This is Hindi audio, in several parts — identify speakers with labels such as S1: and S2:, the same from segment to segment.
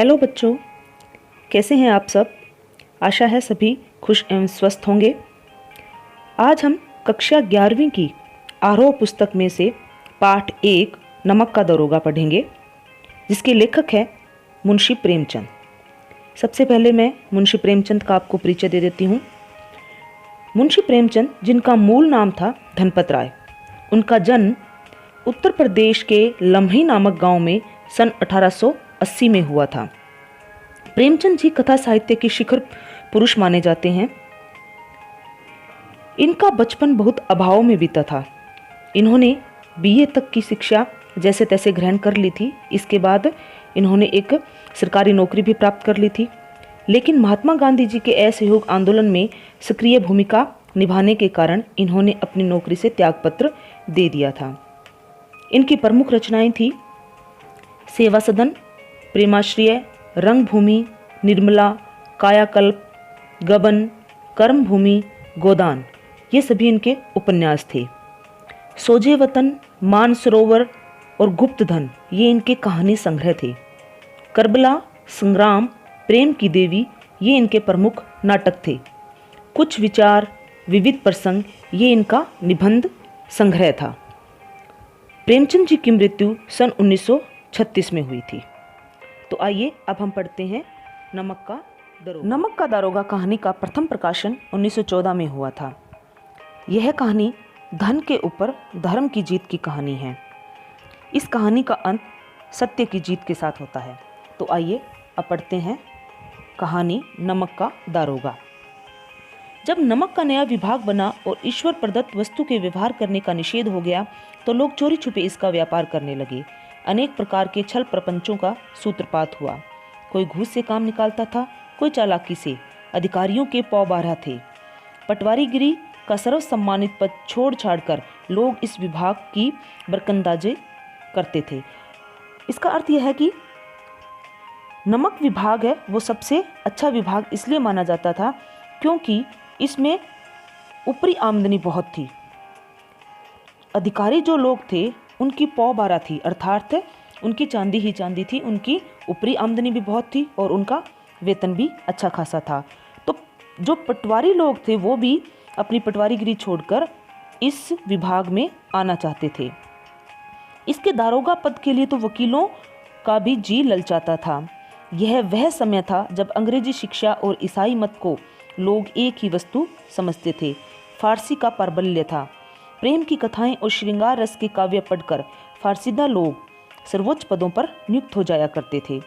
S1: हेलो बच्चों, कैसे हैं आप सब। आशा है सभी खुश एवं स्वस्थ होंगे। आज हम कक्षा 11वीं की आरोह पुस्तक में से पाठ 1 नमक का दरोगा पढ़ेंगे, जिसके लेखक हैं मुंशी प्रेमचंद। सबसे पहले मैं मुंशी प्रेमचंद का आपको परिचय दे देती हूँ। मुंशी प्रेमचंद, जिनका मूल नाम था धनपत राय, उनका जन्म उत्तर प्रदेश के लम्ही नामक गांव में सन 1880 में हुआ था। प्रेमचंद जी कथा साहित्य के शिखर पुरुष माने जाते हैं। इनका बचपन बहुत अभाव में बीता था। इन्होंने बीए तक की शिक्षा जैसे तैसे ग्रहण कर ली थी। इसके बाद इन्होंने एक सरकारी नौकरी भी प्राप्त कर ली थी, लेकिन महात्मा गांधी जी के असहयोग आंदोलन में सक्रिय भूमिका निभाने के कारण इन्होंने अपनी नौकरी से त्यागपत्र दे दिया था। इनकी प्रमुख रचनाएं थी सेवा सदन, प्रेमाश्रय, रंगभूमि, निर्मला, कायाकल्प, गबन, कर्मभूमि, गोदान। ये सभी इनके उपन्यास थे। सोजे वतन, मानसरोवर और गुप्त धन ये इनके कहानी संग्रह थे। करबला, संग्राम, प्रेम की देवी ये इनके प्रमुख नाटक थे। कुछ विचार, विविध प्रसंग ये इनका निबंध संग्रह था। प्रेमचंद जी की मृत्यु सन 1936 में हुई थी। तो आइए अब हम पढ़ते हैं नमक का दारोगा। नमक का दारोगा कहानी का प्रथम प्रकाशन 1914 में हुआ था। यह कहानी धन के ऊपर धर्म की जीत की कहानी है। इस कहानी का अंत सत्य की जीत के साथ होता है। तो आइए अब पढ़ते हैं कहानी नमक का दारोगा। जब नमक का नया विभाग बना और ईश्वर प्रदत्त वस्तु के व्यवहार करने का निषेध हो गया, तो लोग चोरी छुपे इसका व्यापार करने लगे। अनेक प्रकार के छल प्रपंचों का सूत्रपात हुआ। कोई घूस से काम निकालता था, कोई चालाकी से। अधिकारियों के पौ बारह थे। पटवारीगिरी का सर्व सम्मानित पद छोड़ छाड़ कर लोग इस विभाग की बरकंदाजी करते थे। इसका अर्थ यह है कि नमक विभाग है वो सबसे अच्छा विभाग इसलिए माना जाता था क्योंकि इसमें ऊपरी आमदनी बहुत थी। अधिकारी जो लोग थे उनकी पौ बारह थी, अर्थात उनकी चांदी ही चांदी थी। उनकी ऊपरी आमदनी भी बहुत थी और उनका वेतन भी अच्छा खासा था। तो जो पटवारी लोग थे वो भी अपनी पटवारीगिरी छोड़कर इस विभाग में आना चाहते थे। इसके दारोगा पद के लिए तो वकीलों का भी जी ललचाता था। यह वह समय था जब अंग्रेजी शिक्षा और ईसाई मत को लोग एक ही वस्तु समझते थे। फारसी का प्राबल्य था। प्रेम की कथाएं और श्रृंगार रस के काव्य पढ़कर फारसीदा लोग सर्वोच्च पदों पर नियुक्त हो जाया करते थे।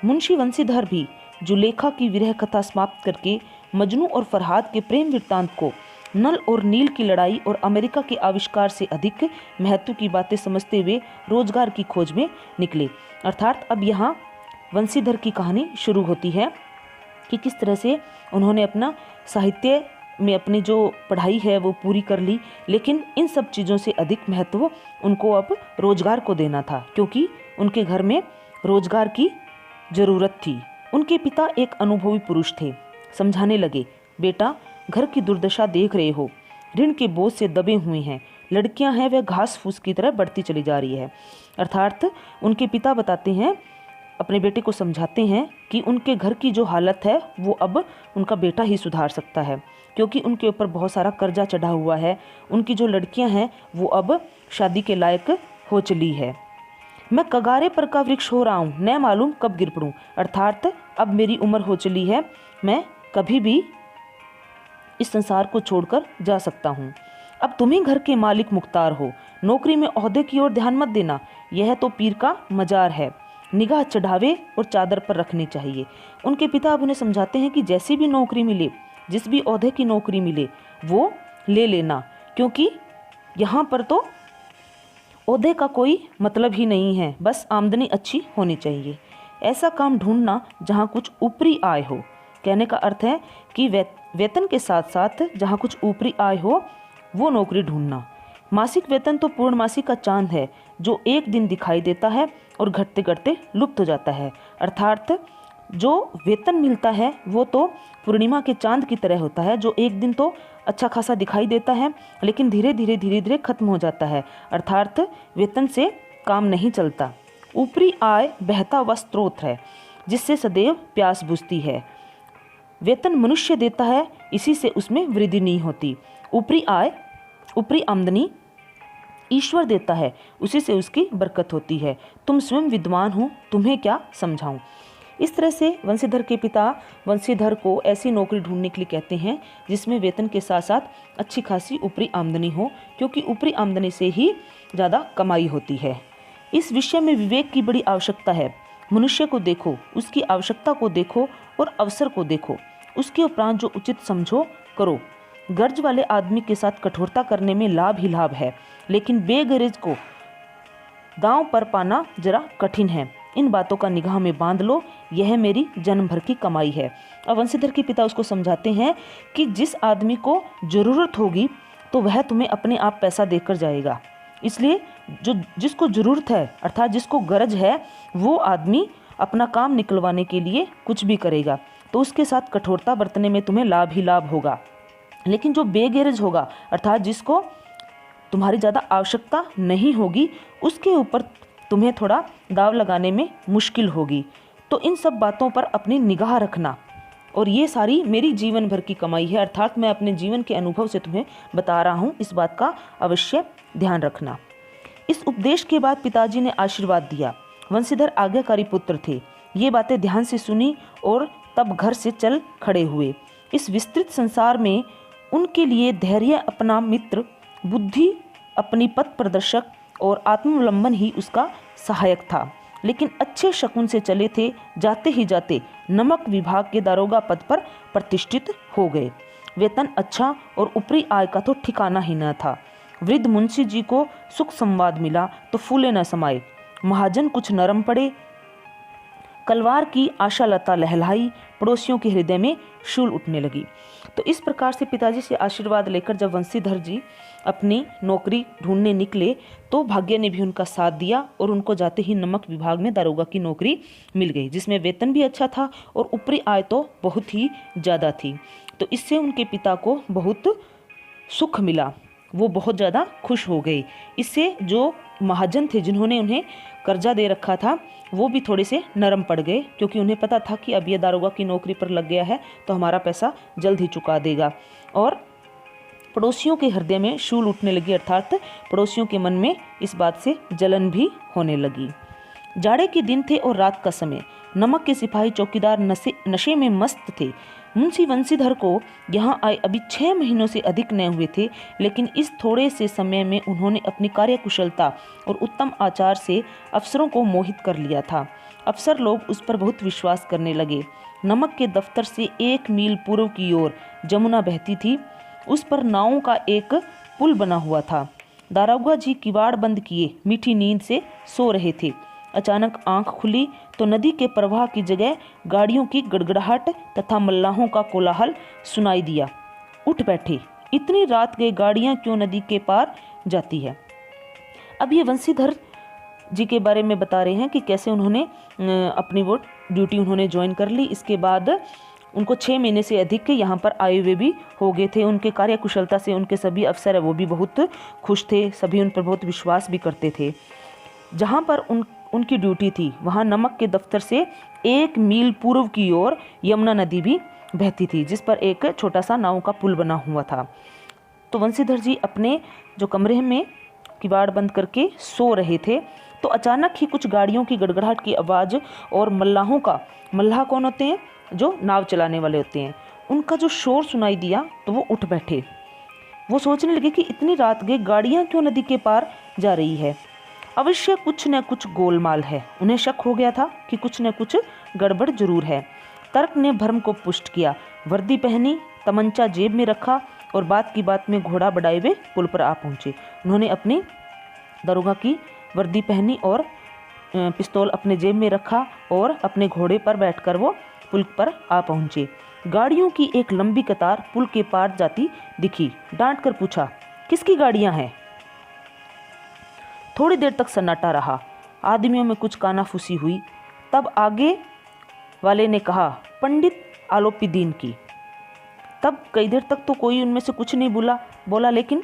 S1: मुंशी वंशीधर भी जुलेखा की विरह कथा समाप्त करके मजनू और फरहाद के प्रेम वृत्तांत को नल और नील की लड़ाई और अमेरिका के आविष्कार से अधिक महत्व की बातें समझते हुए रोजगार की खोज में निकले। अर्थात अब यहाँ वंशीधर की कहानी शुरू होती है कि किस तरह से उन्होंने अपना साहित्य में अपनी जो पढ़ाई है वो पूरी कर ली, लेकिन इन सब चीज़ों से अधिक महत्व उनको अब रोजगार को देना था, क्योंकि उनके घर में रोजगार की ज़रूरत थी। उनके पिता एक अनुभवी पुरुष थे। समझाने लगे, बेटा घर की दुर्दशा देख रहे हो, ऋण के बोझ से दबे हुए हैं, लड़कियां हैं वह घास फूस की तरह बढ़ती चली जा रही है। अर्थात उनके पिता बताते हैं, अपने बेटे को समझाते हैं कि उनके घर की जो हालत है वो अब उनका बेटा ही सुधार सकता है, क्योंकि उनके ऊपर बहुत सारा कर्जा चढ़ा हुआ है। उनकी जो लड़कियां हैं वो अब शादी के लायक हो चली है। मैं कगारे पर का वृक्ष हो रहा हूँ, न मालूम कब गिर पड़ूं। अर्थात अब मेरी उम्र हो चली है, मैं कभी भी इस संसार को छोड़कर जा सकता हूँ। अब तुम ही घर के मालिक मुख्तार हो। नौकरी में ओहदे की ओर ध्यान मत देना, यह तो पीर का मजार है। निगाह चढ़ावे और चादर पर रखनी चाहिए। उनके पिता अब उन्हें समझाते हैं कि जैसी भी नौकरी मिले, जिस भी ओहदे की नौकरी मिले वो ले लेना, क्योंकि यहाँ पर तो ओहदे का कोई मतलब ही नहीं है, बस आमदनी अच्छी होनी चाहिए। ऐसा काम ढूंढना जहाँ कुछ ऊपरी आय हो। कहने का अर्थ है कि वेतन के साथ साथ जहाँ कुछ ऊपरी आय हो वो नौकरी ढूंढना। मासिक वेतन तो पूर्णमासी का चांद है, जो एक दिन दिखाई देता है और घटते घटते लुप्त हो जाता है। अर्थात जो वेतन मिलता है वो तो पूर्णिमा के चांद की तरह होता है, जो एक दिन तो अच्छा खासा दिखाई देता है लेकिन धीरे धीरे खत्म हो जाता है। अर्थात वेतन से काम नहीं चलता। ऊपरी आय बहता हुआ स्रोत है। जिससे सदैव प्यास बुझती है। वेतन मनुष्य देता है, इसी से उसमें वृद्धि नहीं होती। ऊपरी आमदनी ईश्वर देता है, उसी से उसकी बरकत होती है। तुम स्वयं विद्वान हो, तुम्हें क्या समझाऊं। इस तरह से वंशीधर के पिता वंशीधर को ऐसी नौकरी ढूंढने के लिए कहते हैं जिसमें वेतन के साथ साथ अच्छी खासी ऊपरी आमदनी हो, क्योंकि ऊपरी आमदनी से ही ज़्यादा कमाई होती है। इस विषय में विवेक की बड़ी आवश्यकता है। मनुष्य को देखो, उसकी आवश्यकता को देखो और अवसर को देखो, उसके उपरांत जो उचित समझो करो। गर्ज वाले आदमी के साथ कठोरता करने में लाभ ही लाभ है, लेकिन बेगरज को दांव पर पाना जरा कठिन है। इन बातों का निगाह में बांध लो, यह मेरी जन्म भर की कमाई है। अब वंशीधर के पिता उसको समझाते हैं कि जिस आदमी को जरूरत होगी तो वह तुम्हें अपने आप पैसा देकर जाएगा, इसलिए जिसको जरूरत है अर्थात जिसको गरज है वो आदमी अपना काम निकलवाने के लिए कुछ भी करेगा, तो उसके साथ कठोरता बरतने में तुम्हें लाभ ही लाभ होगा। लेकिन जो बेगरज होगा अर्थात जिसको तुम्हारी ज़्यादा आवश्यकता नहीं होगी, उसके ऊपर तुम्हें थोड़ा दाव लगाने में मुश्किल होगी। तो इन सब बातों पर अपनी निगाह रखना, और ये सारी मेरी जीवन भर की कमाई है, अर्थात मैं अपने जीवन के अनुभव से तुम्हें बता रहा हूँ, इस बात का अवश्य ध्यान रखना। इस उपदेश के बाद पिताजी ने आशीर्वाद दिया। वंशीधर आज्ञाकारी पुत्र थे, ये बातें ध्यान से सुनी और तब घर से चल खड़े हुए। इस विस्तृत संसार में उनके लिए धैर्य अपना मित्र, बुद्धि अपनी पथ प्रदर्शक और आत्मावलंबन ही उसका सहायक था। लेकिन अच्छे शकुन से चले थे, जाते ही जाते नमक विभाग के दारोगा पद पर प्रतिष्ठित हो गए। वेतन अच्छा और ऊपरी आय का तो ठिकाना ही न था। वृद्ध मुंशी जी को सुख संवाद मिला तो फूले न समाये। महाजन कुछ नरम पड़े, कलवार की आशालता लहलाई, पड़ोसियों के हृदय में शूल उठने लगी। तो इस प्रकार से पिताजी से आशीर्वाद लेकर जब वंशीधर जी अपनी नौकरी ढूंढने निकले तो भाग्य ने भी उनका साथ दिया और उनको जाते ही नमक विभाग में दारोगा की नौकरी मिल गई, जिसमें वेतन भी अच्छा था और ऊपरी आय तो बहुत ही ज़्यादा थी। तो इससे उनके पिता को बहुत सुख मिला, वो बहुत ज़्यादा खुश हो गए। इससे जो महाजन थे जिन्होंने उन्हें कर्जा दे रखा था वो भी थोड़े से नरम पड़ गए, क्योंकि उन्हें पता था कि अब ये दारोगा की नौकरी पर लग गया है तो हमारा पैसा जल्द ही चुका देगा। और पड़ोसियों के हृदय में शूल उठने लगी, अर्थात पड़ोसियों के मन में इस बात से जलन भी होने लगी। जाड़े के दिन थे और रात का समय। नमक के सिपाही चौकीदार नशे में मस्त थे। मुंशी वंशीधर को यहाँ आए अभी 6 महीनों से अधिक न हुए थे, लेकिन इस थोड़े से समय में उन्होंने अपनी कार्यकुशलता और उत्तम आचार से अफसरों को मोहित कर लिया था। अफसर लोग उस पर बहुत विश्वास करने लगे। नमक के दफ्तर से 1 मील पूर्व की ओर जमुना बहती थी, उस पर नावों का एक पुल बना हुआ था। दारोगा जी किवाड़ बंद किए मीठी नींद से सो रहे थे। अचानक आंख खुली तो नदी के प्रवाह की जगह गाड़ियों की गड़गड़ाहट तथा मल्लाहों का कोलाहल सुनाई दिया। उठ बैठे, इतनी रात गए गाड़ियां क्यों नदी के पार जाती है। अब ये वंशीधर जी के बारे में बता रहे हैं कि कैसे उन्होंने अपनी वो ड्यूटी उन्होंने ज्वाइन कर ली। इसके बाद उनको 6 महीने से अधिक यहाँ पर आए हुए भी हो गए थे। उनके कार्यकुशलता से उनके सभी अफसर है वो भी बहुत खुश थे, सभी उन पर बहुत विश्वास भी करते थे। जहाँ पर उनकी ड्यूटी थी वहाँ नमक के दफ्तर से 1 मील पूर्व की ओर यमुना नदी भी बहती थी, जिस पर एक छोटा सा नाव का पुल बना हुआ था। तो वंशीधर जी अपने जो कमरे में किवाड़ बंद करके सो रहे थे तो अचानक ही कुछ गाड़ियों की गड़गड़ाहट की आवाज़ और मल्लाहों का, मल्लाह कौन होते हैं, जो नाव चलाने वाले होते हैं, उनका जो शोर सुनाई दिया तो वो उठ बैठे। वो सोचने लगे कि इतनी रात गए गाड़ियाँ क्यों नदी के पार जा रही है, अवश्य कुछ न कुछ गोलमाल है। उन्हें शक हो गया था कि कुछ न कुछ गड़बड़ जरूर है। तर्क ने भ्रम को पुष्ट किया। वर्दी पहनी, तमंचा जेब में रखा और बात की बात में घोड़ा बढ़ाए हुए पुल पर आ पहुंचे। उन्होंने अपनी दारोगा की वर्दी पहनी और पिस्तौल अपने जेब में रखा और अपने घोड़े पर बैठकर वो पुल पर आ पहुंचे। गाड़ियों की एक लंबी कतार पुल के पार जाती दिखी। डांट कर पूछा, किसकी गाड़ियां हैं। थोड़ी देर तक सन्नाटा रहा। आदमियों में कुछ कानाफूसी हुई। तब आगे वाले ने कहा, पंडित आलोपीदीन की। तब कई देर तक तो कोई उनमें से कुछ नहीं बोला, लेकिन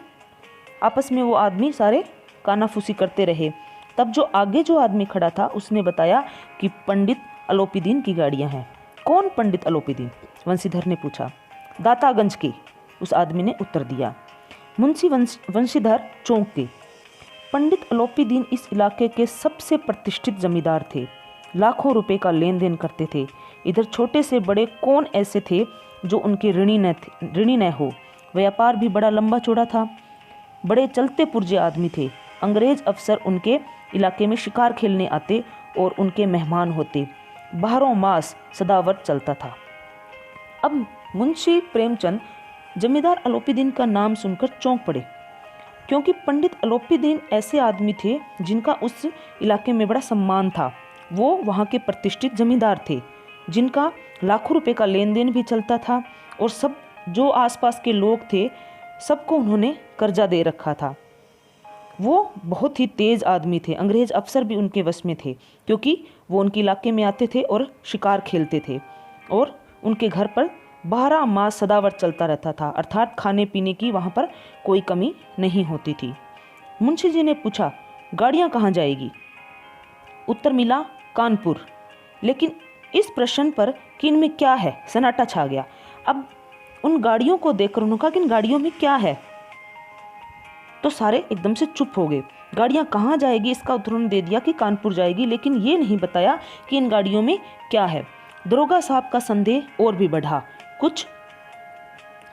S1: आपस में वो आदमी सारे कानाफूसी करते रहे। तब जो आगे जो आदमी खड़ा था उसने बताया कि पंडित अलोपीदीन की गाड़ियां हैं। कौन पंडित अलोपीदीन? वंशीधर ने पूछा। दातागंज के, उस आदमी ने उत्तर दिया। मुंशी वंशीधर चौंक गए। पंडित अलोपीदीन इस इलाके के सबसे प्रतिष्ठित जमींदार थे, लाखों रुपए का लेन देन करते थे। इधर छोटे से बड़े कौन ऐसे थे जो उनके ऋणी न हो। व्यापार भी बड़ा लंबा चौड़ा था, बड़े चलते पुर्जे आदमी थे। अंग्रेज अफसर उनके इलाके में शिकार खेलने आते और उनके मेहमान होते। 12 मास सदावर्त चलता था। अब मुंशी प्रेमचंद जमींदार अलोपीदीन का नाम सुनकर चौंक पड़े, क्योंकि पंडित अलोपीदीन ऐसे आदमी थे जिनका उस इलाके में बड़ा सम्मान था। वो वहाँ के प्रतिष्ठित जमींदार थे, जिनका लाखों रुपए का लेन देन भी चलता था, और सब जो आसपास के लोग थे सबको उन्होंने कर्जा दे रखा था। वो बहुत ही तेज आदमी थे। अंग्रेज अफसर भी उनके वश में थे, क्योंकि वो उनके इलाके में आते थे और शिकार खेलते थे, और उनके घर पर 12 मास सदावर्त चलता रहता था, अर्थात खाने पीने की वहाँ पर कोई कमी नहीं होती थी। मुंशी जी ने पूछा, गाड़ियाँ कहाँ जाएगी? उत्तर मिला, कानपुर। लेकिन इस प्रश्न पर कि इनमें क्या है, सन्नाटा छा गया। अब उन गाड़ियों को देखकर उन्होंने कहा कि इन गाड़ियों में क्या है, तो सारे एकदम से चुप हो गए। गाड़ियाँ कहाँ जाएगी इसका उत्तर उन्होंने दे दिया कि कानपुर जाएगी, लेकिन ये नहीं बताया कि इन गाड़ियों में क्या है। दरोगा साहब का संदेह और भी बढ़ा। कुछ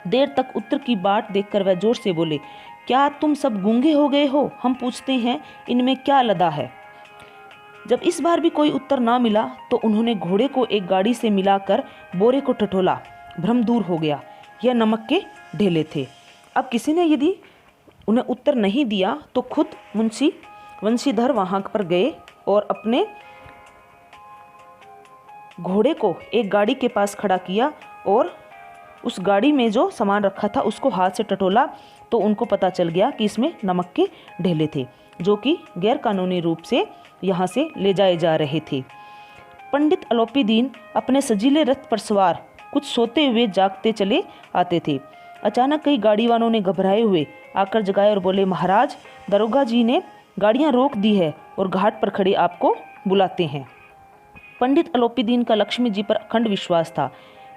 S1: देर तक उत्तर की बाट देखकर वह जोर से बोले, क्या तुम सब गूंगे हो गए हो? हम पूछते हैं इनमें क्या लदा है। जब इस बार भी कोई उत्तर ना मिला तो उन्होंने घोड़े को एक गाड़ी से मिलाकर बोरे को टटोला। भ्रम दूर हो गया, यह नमक के ढेले थे। अब किसी ने यदि उन्हें उत्तर नहीं दिया तो खुद मुंशी वंशीधर वहां पर गए और अपने घोड़े को एक गाड़ी के पास खड़ा किया और उस गाड़ी में जो सामान रखा था उसको हाथ से टटोला, तो उनको पता चल गया कि इसमें नमक के ढेले थे, जो कि गैर कानूनी रूप से यहाँ से ले जाए जा रहे थे। पंडित अलोपीदीन अपने सजीले रथ पर सवार कुछ सोते हुए जागते चले आते थे। अचानक कई गाड़ी वालों ने घबराए हुए आकर जगाए और बोले, महाराज, दरोगा जी ने गाड़ियां रोक दी है और घाट पर खड़े आपको बुलाते हैं। पंडित अलोपीदीन का लक्ष्मी जी पर अखंड विश्वास था।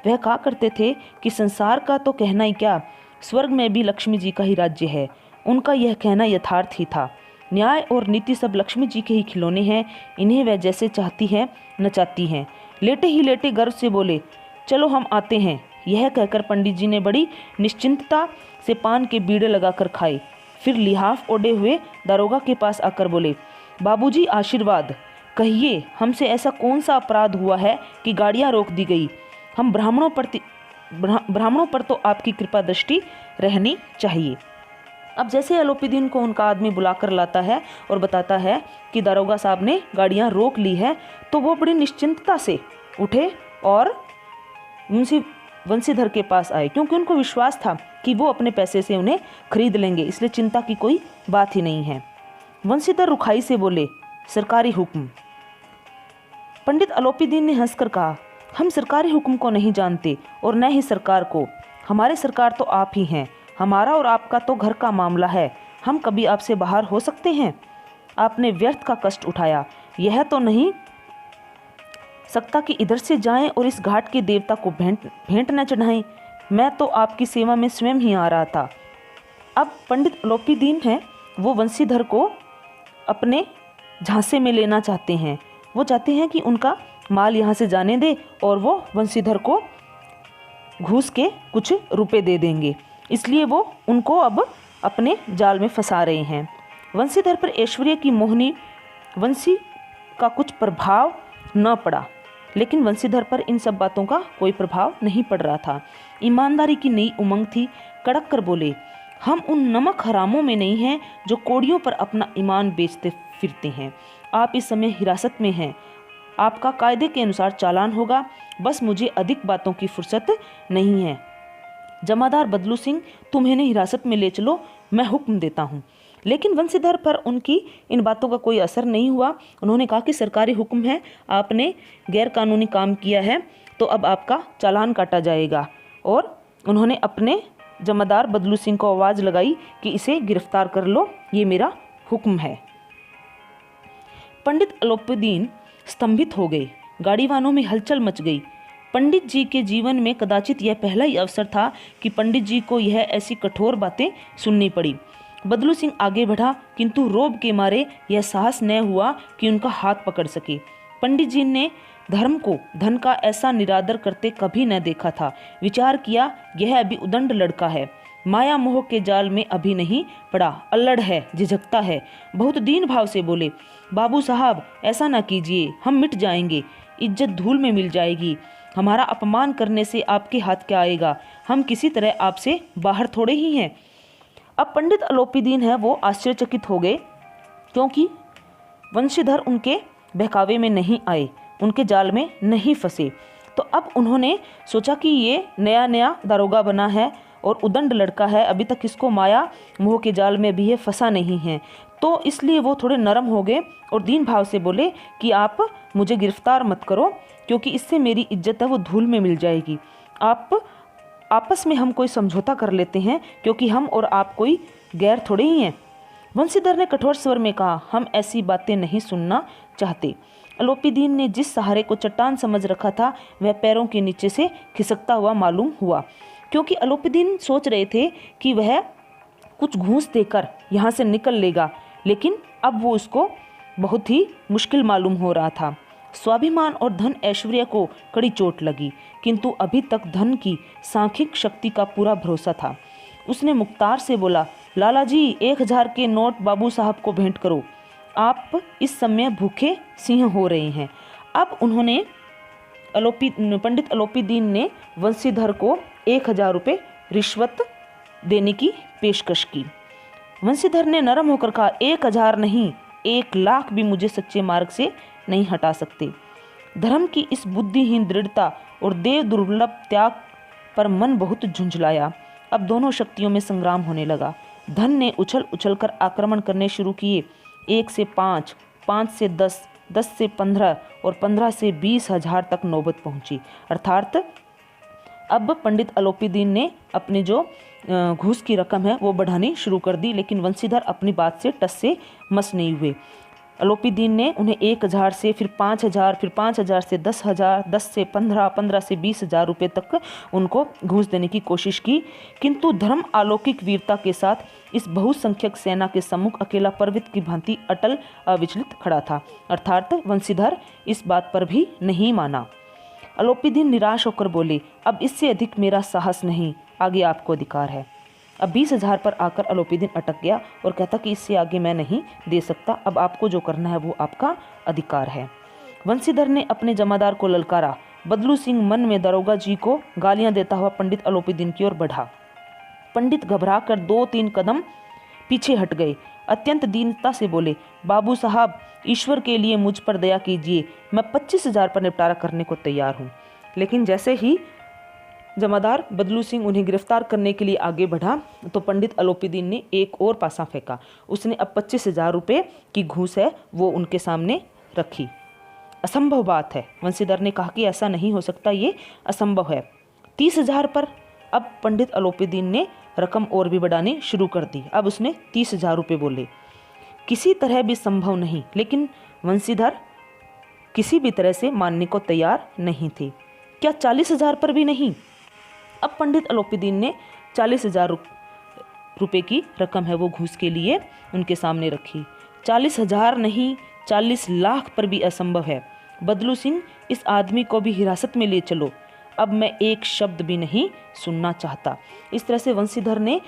S1: वह कहा करते थे कि संसार का तो कहना ही क्या, स्वर्ग में भी लक्ष्मी जी का ही राज्य है। उनका यह कहना यथार्थ ही था। न्याय और नीति सब लक्ष्मी जी के ही खिलौने हैं, इन्हें वह जैसे चाहती है नचाती हैं। लेटे ही लेटे गर्व से बोले, चलो हम आते हैं। यह कहकर पंडित जी ने बड़ी निश्चिंतता से पान के बीड़े लगाकर खाए। फिर लिहाफ ओढ़े हुए दारोगा के पास आकर बोले, बाबूजी आशीर्वाद, कहिए हमसे ऐसा कौन सा अपराध हुआ है कि गाड़ियां रोक दी गई? हम ब्राह्मणों पर तो आपकी कृपा दृष्टि रहनी चाहिए। अब जैसे अलोपीदीन को उनका आदमी बुलाकर लाता है और बताता है कि दारोगा साहब ने गाड़ियां रोक ली है, तो वो बड़ी निश्चिंतता से उठे और मुंशी वंशीधर के पास आए, क्योंकि उनको विश्वास था कि वो अपने पैसे से उन्हें खरीद लेंगे, इसलिए चिंता की कोई बात ही नहीं है। वंशीधर रुखाई से बोले, सरकारी हुक्म। पंडित अलोपीदीन ने हंसकर कहा, हम सरकारी हुक्म को नहीं जानते और न ही सरकार को। हमारे सरकार तो आप ही हैं। हमारा और आपका तो घर का मामला है। हम कभी आपसे बाहर हो सकते हैं? आपने व्यर्थ का कष्ट उठाया। यह तो नहीं सकता कि इधर से जाएं और इस घाट के देवता को भेंट न चढ़ाएं। मैं तो आपकी सेवा में स्वयं ही आ रहा था। अब पंडित अलोपीदीन हैं, वो वंशीधर को अपने झांसे में लेना चाहते हैं। वो चाहते हैं कि उनका माल यहाँ से जाने दे और वो वंशीधर को घूस के कुछ रुपए दे देंगे, इसलिए वो उनको अब अपने जाल में फंसा रहे हैं। वंशीधर पर ऐश्वर्य की मोहनी वंशी का कुछ प्रभाव न पड़ा, लेकिन वंशीधर पर इन सब बातों का कोई प्रभाव नहीं पड़ रहा था। ईमानदारी की नई उमंग थी। कड़क कर बोले, हम उन नमक हरामों में नहीं हैं जो कोड़ियों पर अपना ईमान बेचते फिरते हैं। आप इस समय हिरासत में हैं। आपका कायदे के अनुसार चालान होगा। बस मुझे अधिक बातों की फुर्सत नहीं है। जमादार बदलू सिंह, तुम इन्हें हिरासत में ले चलो, मैं हुक्म देता हूँ। लेकिन वंशीधर पर उनकी इन बातों का कोई असर नहीं हुआ। उन्होंने कहा कि सरकारी हुक्म है, आपने गैर कानूनी काम किया है, तो अब आपका चालान काटा जाएगा। और उन्होंने अपने जमादार बदलू सिंह को आवाज़ लगाई कि इसे गिरफ्तार कर लो, ये मेरा हुक्म है। पंडित अलोपीदीन स्तंभित हो गए। गाड़ी वालों में हलचल मच गई। पंडित जी के जीवन में कदाचित यह पहला ही अवसर था कि पंडित जी को यह ऐसी कठोर बातें सुननी पड़ी। बदलू सिंह आगे बढ़ा, किंतु रोब के मारे यह साहस न हुआ कि उनका हाथ पकड़ सके। पंडित जी ने धर्म को धन का ऐसा निरादर करते कभी न देखा था। विचार किया, यह अभी उदंड लड़का है, माया मोह के जाल में अभी नहीं पड़ा, अल्लड़ है, झिझकता है। बहुत दीन भाव से बोले, बाबू साहब ऐसा ना कीजिए, हम मिट जाएंगे, इज्जत धूल में मिल जाएगी। हमारा अपमान करने से आपके हाथ क्या आएगा? हम किसी तरह आपसे बाहर थोड़े ही हैं। अब पंडित अलोपीदीन है वो आश्चर्यचकित हो गए, क्योंकि वंशीधर उनके बहकावे में नहीं आए, उनके जाल में नहीं फंसे। तो अब उन्होंने सोचा कि ये नया नया दारोगा बना है और उदंड लड़का है, अभी तक इसको माया मोह के जाल में भी ये फंसा नहीं है। तो इसलिए वो थोड़े नरम हो गए और दीन भाव से बोले कि आप मुझे गिरफ्तार मत करो, क्योंकि इससे मेरी इज्जत है वो धूल में मिल जाएगी। आप आपस में हम कोई समझौता कर लेते हैं, क्योंकि हम और आप कोई गैर थोड़े ही हैं। वंशीधर ने कठोर स्वर में कहा, हम ऐसी बातें नहीं सुनना चाहते। अलोपीदीन ने जिस सहारे को चट्टान समझ रखा था वह पैरों के नीचे से खिसकता हुआ मालूम हुआ, क्योंकि अलोपीदीन सोच रहे थे कि वह कुछ घूंस देकर यहाँ से निकल लेगा, लेकिन अब वो उसको बहुत ही मुश्किल मालूम हो रहा था। स्वाभिमान और धन ऐश्वर्य को कड़ी चोट लगी, किंतु अभी तक धन की सांख्यिक शक्ति का पूरा भरोसा था। उसने मुख्तार से बोला, लाला जी 1000 के नोट बाबू साहब को भेंट करो, आप इस समय भूखे सिंह हो रहे हैं। अब उन्होंने पंडित अलोपीदीन ने वंशीधर को 1000 रुपये रिश्वत देने की पेशकश की। वंशीधर ने नरम होकर कहा, 1000 नहीं, 1,00,000 भी मुझे सच्चे मार्ग से नहीं हटा सकते। धर्म की इस बुद्धिहीन दृढ़ता और देव दुर्लभ त्याग पर मन बहुत झुंझलाया। अब दोनों शक्तियों में संग्राम होने लगा। धन ने उछल उछल कर आक्रमण करने शुरू किए। 1 से 5, 5 से 10, 10 से 15 और 15 से 20,000 तक नौबत पहुंची। अर्थात अब पंडित अलोपीदीन ने अपने जो घूस की रकम है वो बढ़ानी शुरू कर दी, लेकिन वंशीधर अपनी बात से टस से मस नहीं हुए। अलोपीदीन ने उन्हें 1000 से फिर 5000, फिर 5000 से 10,000, 10 से 15, 15 से 20,000 रुपये तक उनको घूस देने की कोशिश की, किंतु धर्म अलौकिक वीरता के साथ इस बहुसंख्यक सेना के सम्मुख अकेला पर्वत की भांति अटल अविचलित खड़ा था। अर्थात वंशीधर इस बात पर भी नहीं माना। अलोपीदीन निराश होकर बोले, अब इससे अधिक मेरा साहस नहीं, आगे आपको अधिकार है। अब 20,000 पर आकर अलोपीदीन अटक गया और कहता कि इससे आगे मैं नहीं दे सकता, अब आपको जो करना है वो आपका अधिकार है। वंशीधर ने अपने जमादार को ललकारा। बदलू सिंह मन में दरोगा जी को गालियां देता हुआ पंडित अलोपीदीन की ओर बढ़ा। पंडित घबराकर 2-3 कदम पीछे हट गए। अत्यंत दीनता से बोले, बाबू साहब ईश्वर के लिए मुझ पर दया कीजिए, मैं 25,000 पर निपटारा करने को तैयार हूँ। लेकिन जैसे ही जमादार बदलू सिंह उन्हें गिरफ्तार करने के लिए आगे बढ़ा तो पंडित अलोपीदीन ने एक और पासा फेंका। उसने अब 25,000 रुपये की घूस है वो उनके सामने रखी। असंभव बात है, वंशीधर ने कहा कि ऐसा नहीं हो सकता, ये असंभव है। 30,000 पर अब पंडित अलोपीदीन ने रकम और भी बढ़ानी शुरू कर दी। अब उसने 30,000 रुपये बोले। किसी तरह भी संभव नहीं, लेकिन वंशीधर किसी भी तरह से मानने को तैयार नहीं थे। क्या 40,000 पर भी नहीं? अब पंडित अलोपीदीन ने 40,000 रुपये की रकम है वो घूस के लिए उनके सामने रखी। 40,000 नहीं, 40 लाख पर भी असंभव है। बदलू सिंह, इस आदमी को भी हिरासत में ले चलो, अब मैं एक शब्द भी नहीं सुनना चाहता। इस तरह से वंशीधर ने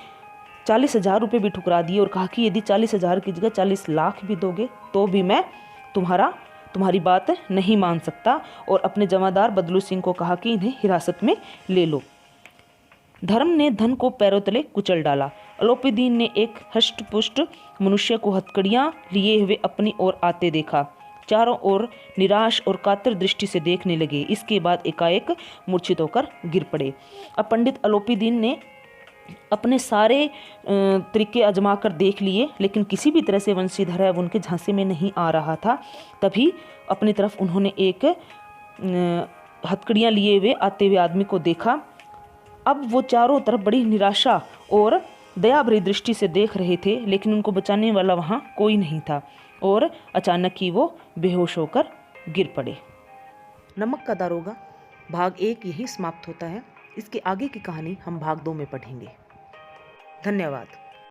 S1: 40,000 रुपये भी ठुकरा दिए और कहा कि यदि 40,000 की जगह 40 लाख भी दोगे तो भी मैं तुम्हारी बात नहीं मान सकता। और अपने जमादार बदलू सिंह को कहा कि इन्हें हिरासत में ले लो। धर्म ने धन को पैरों तले कुचल डाला। अलोपीदीन ने एक हष्टपुष्ट मनुष्य को हथकड़ियां लिए हुए अपनी ओर आते देखा। चारों ओर निराश और कातर दृष्टि से देखने लगे। इसके बाद एकाएक मूर्छित होकर गिर पड़े। अब पंडित अलोपीदीन ने अपने सारे तरीके आजमा कर देख लिए, लेकिन किसी भी तरह से वंशीधर है उनके झांसे में नहीं आ रहा था। तभी अपनी तरफ उन्होंने एक हथकड़ियाँ लिए हुए आते हुए आदमी को देखा। अब वो चारों तरफ बड़ी निराशा और दया भरी दृष्टि से देख रहे थे, लेकिन उनको बचाने वाला वहाँ कोई नहीं था और अचानक ही वो बेहोश होकर गिर पड़े। नमक का दारोगा भाग 1 यही समाप्त होता है। इसके आगे की कहानी हम भाग 2 में पढ़ेंगे। धन्यवाद।